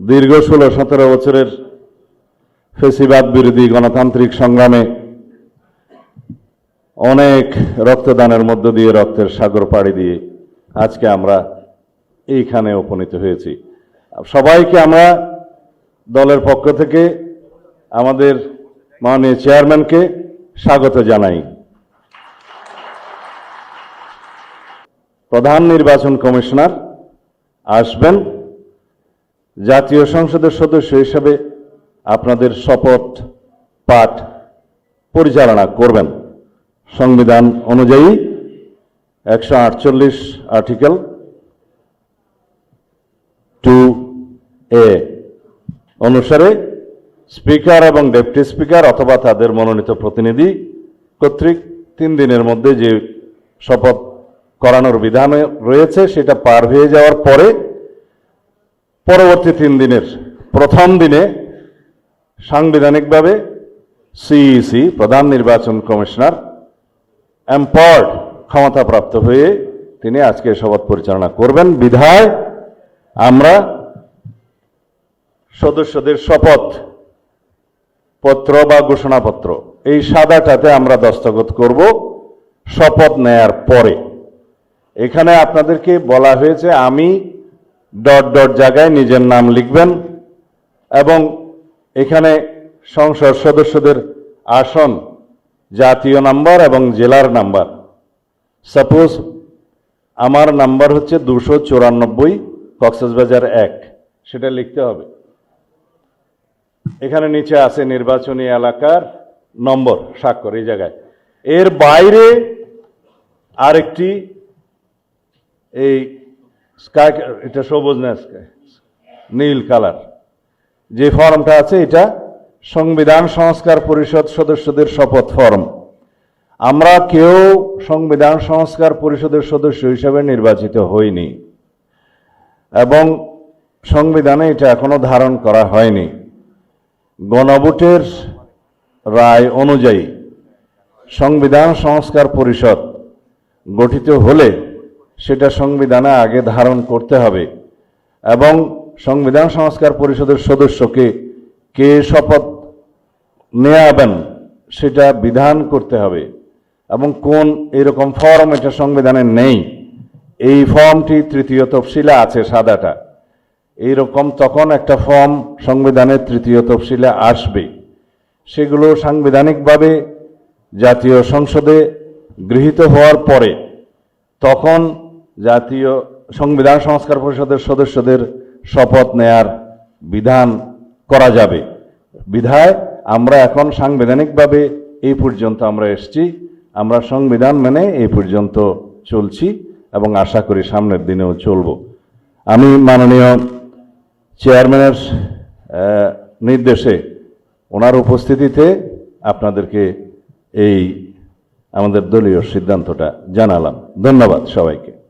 দীর্ঘ 16-17 বছরের ফেসিবাদ বিরোধী গণতান্ত্রিক সংগ্রামে অনেক রক্তদানের মধ্য দিয়ে রক্তের সাগর পাড়ি দিয়ে আজকে আমরা এইখানে উপনীত হয়েছি। সবাইকে আমরা দলের পক্ষ থেকে আমাদের মাননীয় চেয়ারম্যানকে স্বাগত জানাই। প্রধান নির্বাচন কমিশনার আসবেন, জাতীয় সংসদের সদস্য হিসেবে আপনাদের শপথ পাঠ পরিচালনা করবেন সংবিধান অনুযায়ী 148 আর্টিকেল 2A অনুসারে স্পিকার এবং ডেপুটি স্পিকার অথবা তাদের মনোনীত প্রতিনিধি কর্তৃক 3 দিনের মধ্যে যে শপথ করানোর বিধান রয়েছে সেটা পার হয়ে যাওয়ার পরে পরবর্তী 3 দিনের প্রথম দিনে সাংবিধানিকভাবে সিইসি প্রধান নির্বাচন কমিশনার এম্পাওয়ার্ড ক্ষমতাপ্রাপ্ত হয়ে তিনি আজকে শপথ পরিচালনা করবেন। বিধায় আমরা সদস্যদের শপথ পত্র বা ঘোষণাপত্র এই সাদাটাতে আমরা দস্তখত করব শপথ নেয়ার পরে। এখানে আপনাদেরকে বলা হয়েছে আমি ... জায়গায় নিজের নাম লিখবেন এবং এখানে সংসদ সদস্যদের আসন, জাতীয় নাম্বার এবং জেলার নাম্বার। সাপোজ আমার নাম্বার হচ্ছে 294 কক্সবাজার 1, সেটা লিখতে হবে। এখানে নিচে আছে নির্বাচনী এলাকার নম্বর, স্বাক্ষর এই জায়গায়। এর বাইরে আরেকটি এই স্কাই, এটা সবুজ না স্কাই, নীল কালার যে ফর্মটা আছে এটা সংবিধান সংস্কার পরিষদ সদস্যদের শপথ ফর্ম। আমরা কেউ সংবিধান সংস্কার পরিষদের সদস্য হিসেবে নির্বাচিত হইনি এবং সংবিধানে এটা এখনো ধারণ করা হয়নি। গণভোটের রায় অনুযায়ী সংবিধান সংস্কার পরিষদ গঠিত হলে সেটা সংবিধানে আগে ধারণ করতে হবে এবং সংবিধান সংস্কার পরিষদের সদস্যকে কে শপথ নেওয়াবেন সেটা বিধান করতে হবে এবং কোন এরকম ফর্ম এটা সংবিধানে নেই। এই ফর্মটি 3য় তফসিলে আছে, সাদাটা এইরকম। তখন একটা ফর্ম সংবিধানের 3য় তফসিলে আসবে, সেগুলো সাংবিধানিকভাবে জাতীয় সংসদে গৃহীত হওয়ার পরে তখন জাতীয় সংবিধান সংস্কার পরিষদের সদস্যদের শপথ নেয়ার বিধান করা যাবে। বিধায় আমরা এখন সাংবিধানিকভাবে এই পর্যন্ত আমরা এসেছি, আমরা সংবিধান মেনে এই পর্যন্ত চলছি এবং আশা করি সামনের দিনেও চলব। আমি মাননীয় চেয়ারম্যানের নির্দেশে ওনার উপস্থিতিতে আপনাদেরকে এই আমাদের দলীয় সিদ্ধান্তটা জানালাম। ধন্যবাদ সবাইকে।